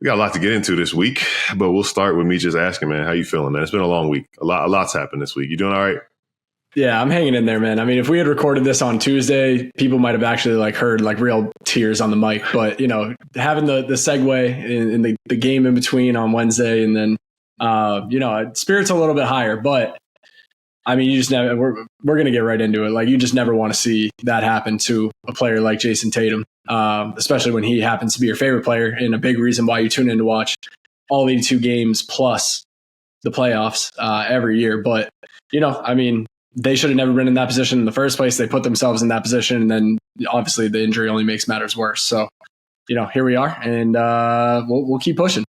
We got a lot to get into this week, but we'll start with me just asking, man, how you feeling, man? It's been a long week. A lot's happened this week. You doing all right? Yeah, I'm hanging in there, man. I mean, if we had recorded this on Tuesday, people might have actually heard real tears on the mic. But having the segue in the game in between on Wednesday, and then spirits a little bit higher. But I mean, you just never. We're gonna get right into it. You just never want to see that happen to a player like Jayson Tatum, especially when he happens to be your favorite player and a big reason why you tune in to watch all 82 games plus the playoffs every year. But I mean, they should have never been in that position in the first place. They put themselves in that position, and then obviously the injury only makes matters worse. So, here we are, and we'll keep pushing.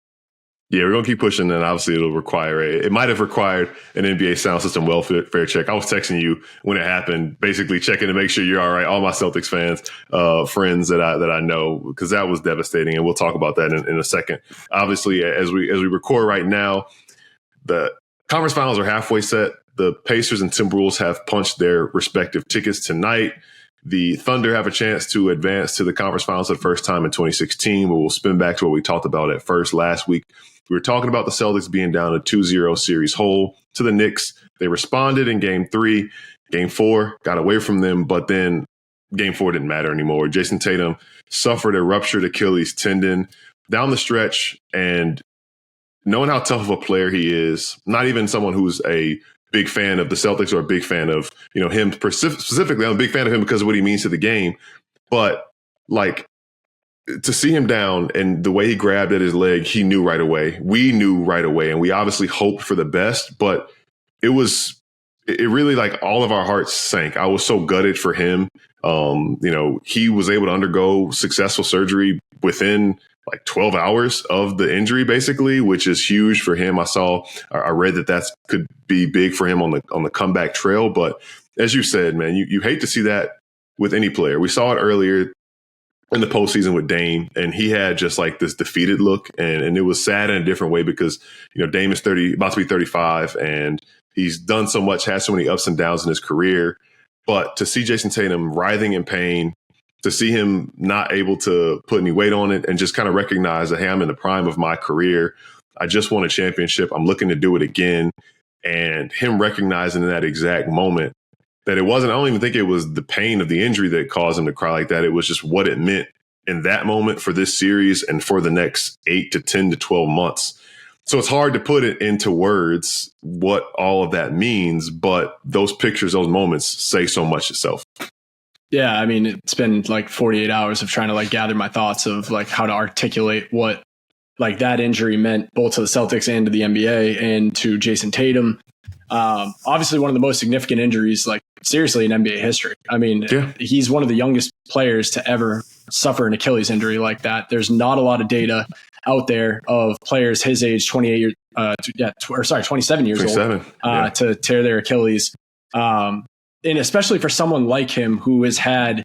Yeah, we're going to keep pushing, and obviously it might have required an NBA Soundsystem welfare check. I was texting you when it happened, basically checking to make sure you're all right. All my Celtics fans, friends that I know, because that was devastating, and we'll talk about that in a second. Obviously, as we record right now, the conference finals are halfway set. The Pacers and Timberwolves have punched their respective tickets tonight. The Thunder have a chance to advance to the conference finals for the first time in 2016. We'll spin back to what we talked about at first last week. We were talking about the Celtics being down a 2-0 series hole to the Knicks. They responded in Game 3. Game 4 got away from them, but then Game 4 didn't matter anymore. Jayson Tatum suffered a ruptured Achilles tendon down the stretch, and knowing how tough of a player he is, not even someone who's a big fan of the Celtics or a big fan of, him specifically. I'm a big fan of him because of what he means to the game. But to see him down and the way he grabbed at his leg, he knew right away. We knew right away. And we obviously hoped for the best, but it really all of our hearts sank. I was so gutted for him. He was able to undergo successful surgery within 12 hours of the injury, basically, which is huge for him. I read that could be big for him on the comeback trail. But as you said, man, you hate to see that with any player. We saw it earlier in the postseason with Dame, and he had just this defeated look, and it was sad in a different way because, Dame is about to be 35, and he's done so much, has so many ups and downs in his career. But to see Jayson Tatum writhing in pain, to see him not able to put any weight on it and just kind of recognize that, hey, I'm in the prime of my career. I just won a championship. I'm looking to do it again. And him recognizing in that exact moment that it wasn't, I don't even think it was the pain of the injury that caused him to cry like that. It was just what it meant in that moment for this series and for the next 8 to 10 to 12 months. So it's hard to put it into words what all of that means, but those pictures, those moments say so much itself. Yeah, I mean, it's been 48 hours of trying to gather my thoughts of how to articulate what that injury meant both to the Celtics and to the NBA and to Jayson Tatum. Obviously one of the most significant injuries, seriously, in NBA history. I mean, He's one of the youngest players to ever suffer an Achilles injury like that. There's not a lot of data out there of players his age, 27 years old, to tear their Achilles. And especially for someone like him who has had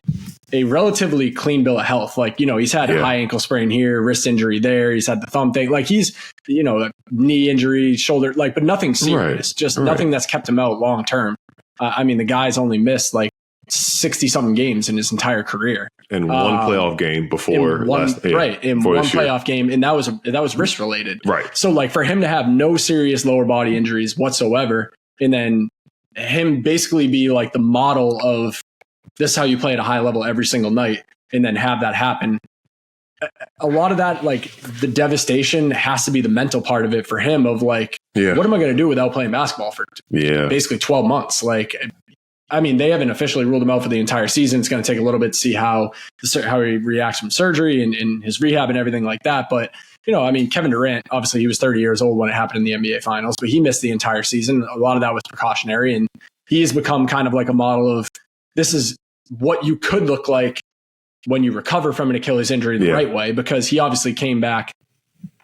a relatively clean bill of health. He's had a high ankle sprain here, wrist injury there. He's had the thumb thing. He's, knee injury, shoulder, but nothing serious, nothing that's kept him out long term. I mean, the guy's only missed 60 something games in his entire career. And one playoff game before playoff game. And that was wrist related. Right. So for him to have no serious lower body injuries whatsoever, and then him basically be the model of this is how you play at a high level every single night, and then have that happen. A lot of that, the devastation has to be the mental part of it for him of what am I going to do without playing basketball for basically 12 months? I mean, they haven't officially ruled him out for the entire season. It's going to take a little bit to see how he reacts from surgery and his rehab and everything like that. But, I mean, Kevin Durant, obviously he was 30 years old when it happened in the NBA finals, but he missed the entire season. A lot of that was precautionary, and he has become kind of a model of this is what you could look like when you recover from an Achilles injury the right way, because he obviously came back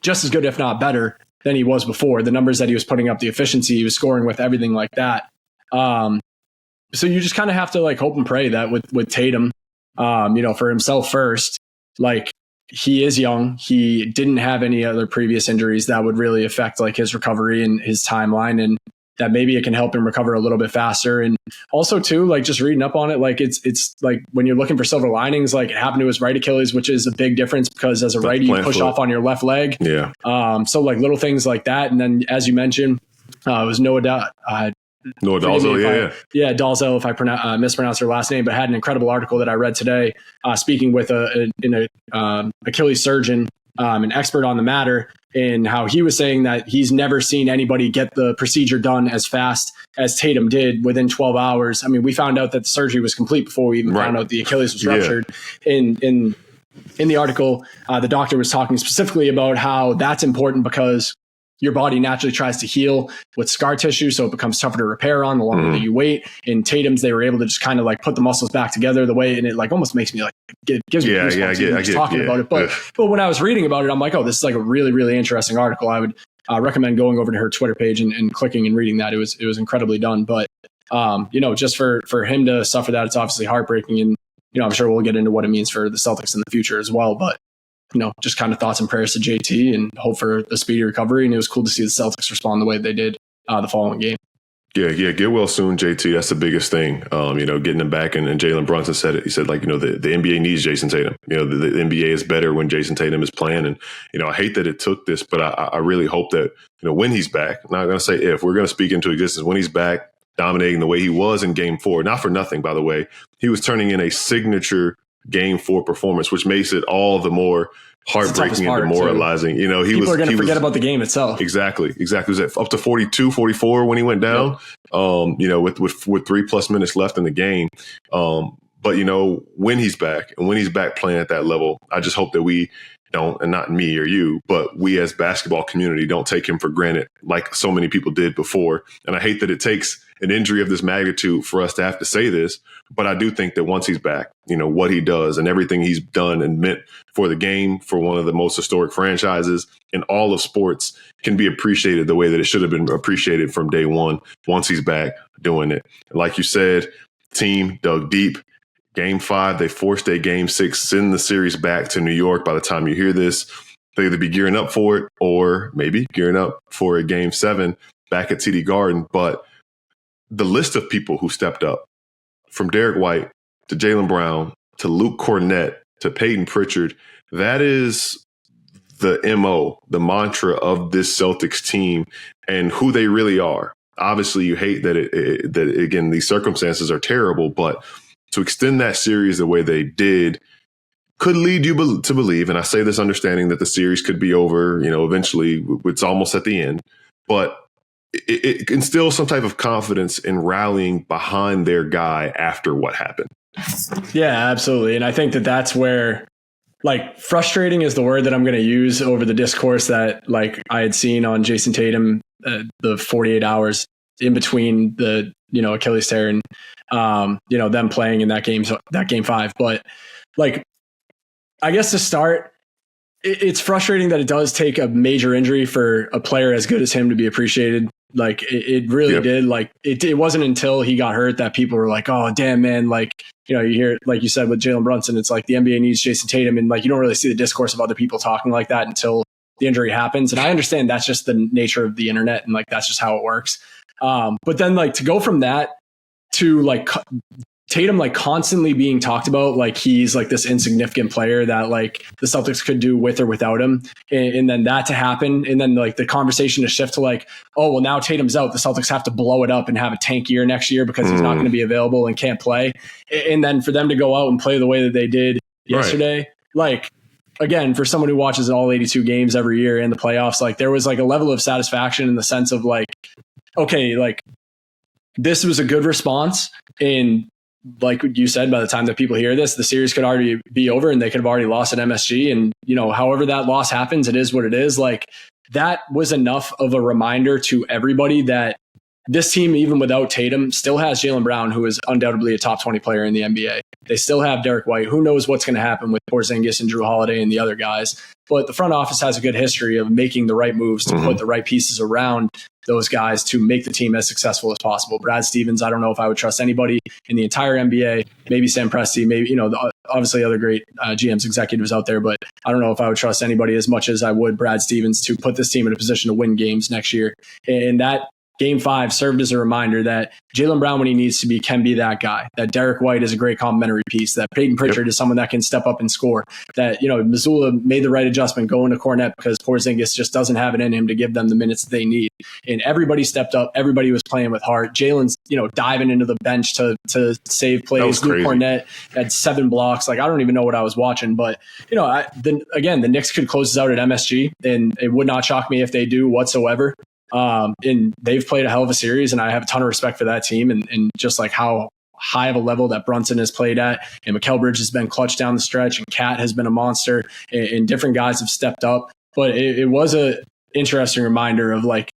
just as good, if not better, than he was before. The numbers that he was putting up, the efficiency he was scoring with, everything like that. So you just kind of have to hope and pray that with Tatum, for himself first, he is young. He didn't have any other previous injuries that would really affect his recovery and his timeline. And that maybe it can help him recover a little bit faster. And also too, like just reading up on it, like it's like when you're looking for silver linings, like it happened to his right Achilles, which is a big difference because as a righty, you push off on your left leg. Yeah. So like little things like that. And then as you mentioned, it was Noah Dalzell, yeah, Dalzell, if I mispronounce her last name, but had an incredible article that I read today, speaking with an Achilles surgeon, an expert on the matter, and how he was saying that he's never seen anybody get the procedure done as fast as Tatum did within 12 hours. I mean, we found out that the surgery was complete before we even found out the Achilles was ruptured. In the article, the doctor was talking specifically about how that's important because your body naturally tries to heal with scar tissue, so it becomes tougher to repair on the longer that you wait. In Tatum's, they were able to just kind of like put the muscles back together the way, and it like almost makes me like, it gives me goosebumps talking about it. But when I was reading about it, I'm like, oh, this is like a really, really interesting article. I would recommend going over to her Twitter page and clicking and reading that. It was incredibly done. But, just for him to suffer that, it's obviously heartbreaking. And, I'm sure we'll get into what it means for the Celtics in the future as well. But, just kind of thoughts and prayers to JT and hope for a speedy recovery. And it was cool to see the Celtics respond the way they did the following game. Yeah, get well soon, JT. That's the biggest thing. Getting him back. And Jalen Brunson said it. He said, the NBA needs Jayson Tatum. The NBA is better when Jayson Tatum is playing. And, I hate that it took this, but I really hope that, when he's back, I'm not going to say if, we're going to speak into existence, when he's back, dominating the way he was in Game 4, not for nothing, by the way, he was turning in a signature Game 4 performance, which makes it all the more heartbreaking and demoralizing. People are going to forget about the game itself. Exactly. It was up to 42, 44 when he went down, with 3+ minutes left in the game. But when he's back and when he's back playing at that level, I just hope that we don't, and not me or you, but we as basketball community don't take him for granted like so many people did before. And I hate that it takes an injury of this magnitude for us to have to say this, but I do think that once he's back, what he does and everything he's done and meant for the game, for one of the most historic franchises in all of sports, can be appreciated the way that it should have been appreciated from day one once he's back doing it. And like you said, team dug deep. Game 5, they forced a Game 6, send the series back to New York. By the time you hear this, they'll either be gearing up for it or maybe gearing up for a Game 7 back at TD Garden. But the list of people who stepped up, from Derek White to Jaylen Brown to Luke Cornett to Peyton Pritchard, that is the MO, the mantra of this Celtics team and who they really are. Obviously, you hate that again, these circumstances are terrible, but to extend that series the way they did could lead you to believe, and I say this understanding that the series could be over, eventually it's almost at the end, but it instills some type of confidence in rallying behind their guy after what happened. Yeah, absolutely. And I think that that's where, frustrating is the word that I'm going to use over the discourse that, I had seen on Jayson Tatum, the 48 hours in between the, Achilles tear and, them playing in that game 5. But, I guess to start, it's frustrating that it does take a major injury for a player as good as him to be appreciated. It really did. It wasn't until he got hurt that people were like, oh, damn, man. You hear, like you said, with Jalen Brunson, it's like the NBA needs Jayson Tatum. And you don't really see the discourse of other people talking like that until the injury happens. And I understand that's just the nature of the internet. And that's just how it works. But then to go from that to Tatum constantly being talked about he's this insignificant player that the Celtics could do with or without him, and then that to happen, and then the conversation to shift to oh well, now Tatum's out, the Celtics have to blow it up and have a tank year next year because he's not going to be available and can't play, and then for them to go out and play the way that they did yesterday, again, for someone who watches all 82 games every year in the playoffs, there was a level of satisfaction in the sense of okay, this was a good response. And like you said, by the time that people hear this, the series could already be over and they could have already lost at MSG. And, however that loss happens, it is what it is. That was enough of a reminder to everybody that this team, even without Tatum, still has Jaylen Brown, who is undoubtedly a top 20 player in the NBA. They still have Derek White. Who knows what's going to happen with Porzingis and Drew Holiday and the other guys. But the front office has a good history of making the right moves to put the right pieces around those guys to make the team as successful as possible. Brad Stevens, I don't know if I would trust anybody in the entire NBA. Maybe Sam Presti, maybe, obviously other great GMs, executives out there, but I don't know if I would trust anybody as much as I would Brad Stevens to put this team in a position to win games next year. And that Game 5 served as a reminder that Jaylen Brown, when he needs to be, can be that guy. That Derek White is a great complementary piece. That Peyton Pritchard is someone that can step up and score. That, Missoula made the right adjustment going to Cornet because Porzingis just doesn't have it in him to give them the minutes they need. And everybody stepped up. Everybody was playing with heart. Jaylen's, diving into the bench to save plays. Luke Cornet had 7 blocks. Like, I don't even know what I was watching. But, the Knicks could close this out at MSG, and it would not shock me if they do whatsoever. And they've played a hell of a series, and I have a ton of respect for that team and just like how high of a level that Brunson has played at, and Mikal Bridges has been clutch down the stretch, and Cat has been a monster, and different guys have stepped up. But it was a interesting reminder of like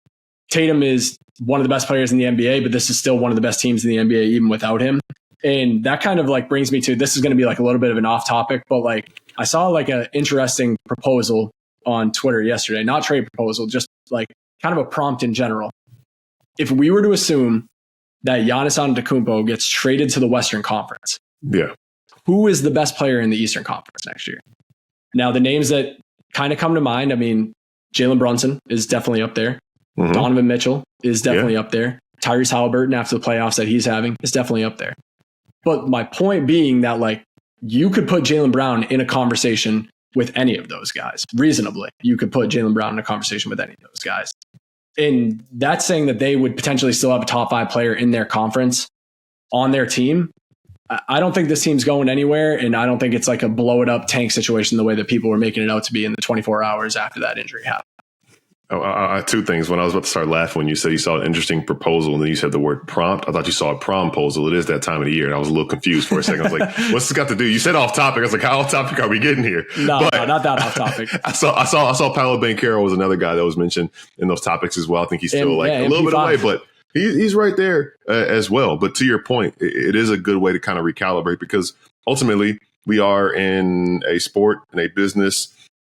Tatum is one of the best players in the NBA, but this is still one of the best teams in the NBA even without him. And that kind of like brings me to, this is going to be like a little bit of an off topic, but like I saw like an interesting proposal on Twitter yesterday, not trade proposal, just like kind of a prompt in general. If we were to assume that Giannis Antetokounmpo gets traded to the Western Conference, who is the best player in the Eastern Conference next year? Now, the names that kind of come to mind, I mean, Jalen Brunson is definitely up there. Mm-hmm. Donovan Mitchell is definitely up there. Tyrese Halliburton, after the playoffs that he's having, is definitely up there. But my point being that like you could put Jaylen Brown in a conversation with any of those guys. Reasonably, you could put Jaylen Brown in a conversation with any of those guys. And that's saying that they would potentially still have a top 5 player in their conference on their team. I don't think this team's going anywhere, and I don't think it's like a blow it up tank situation the way that people were making it out to be in the 24 hours after that injury happened. Two things. When I was about to start laughing when you said you saw an interesting proposal and then you said the word prompt, I thought you saw a promposal. It is that time of the year, and I was a little confused for a second. I was like, what's this got to do? You said off topic. I was like, how off topic are we getting here? No, not that off topic. I saw Paolo Banchero was another guy that was mentioned in those topics as well. I think he's still a little bit away, but he's right there as well. But to your point, it is a good way to kind of recalibrate, because ultimately we are in a sport, in a business,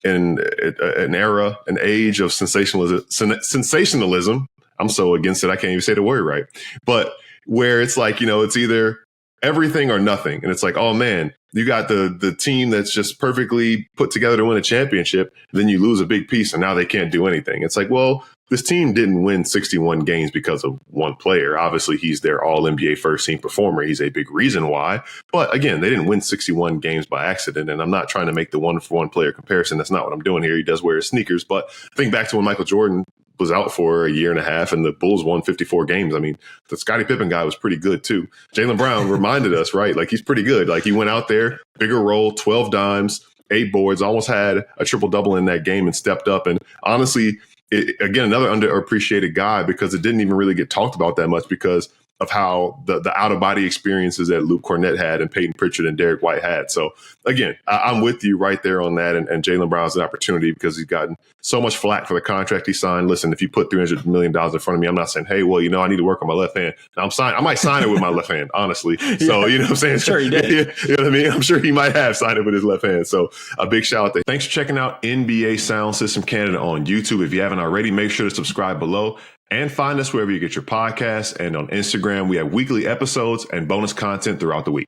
in an era, an age of sensationalism. I'm so against it, I can't even say the word right. But where it's like, it's either everything or nothing. And it's like, oh man, you got the team that's just perfectly put together to win a championship. Then you lose a big piece and now they can't do anything. It's like, well, this team didn't win 61 games because of one player. Obviously, he's their all NBA first team performer. He's a big reason why. But again, they didn't win 61 games by accident. And I'm not trying to make the 1-for-1 player comparison. That's not what I'm doing here. He does wear his sneakers. But think back to when Michael Jordan was out for a year and a half and the Bulls won 54 games. I mean, the Scottie Pippen guy was pretty good too. Jaylen Brown reminded us, right? Like, he's pretty good. Like, he went out there, bigger role, 12 dimes, 8 boards, almost had a triple-double in that game and stepped up. And honestly, again, another underappreciated guy, because it didn't even really get talked about that much because of how the out-of-body experiences that Luke Cornet had and Peyton Pritchard and Derek White had. So, again, I'm with you right there on that. And Jaylen Brown's an opportunity because he's gotten so much flack for the contract he signed. Listen, if you put $300 million in front of me, I'm not saying, hey, well, I need to work on my left hand. Now, I might sign it with my left hand, honestly. So, you know what I'm saying? Sure, he did. You know what I mean? I'm sure he might have signed it with his left hand. So a big shout out there. Thanks for checking out NBA Sound System Canada on YouTube. If you haven't already, make sure to subscribe below. And find us wherever you get your podcasts. And on Instagram, we have weekly episodes and bonus content throughout the week.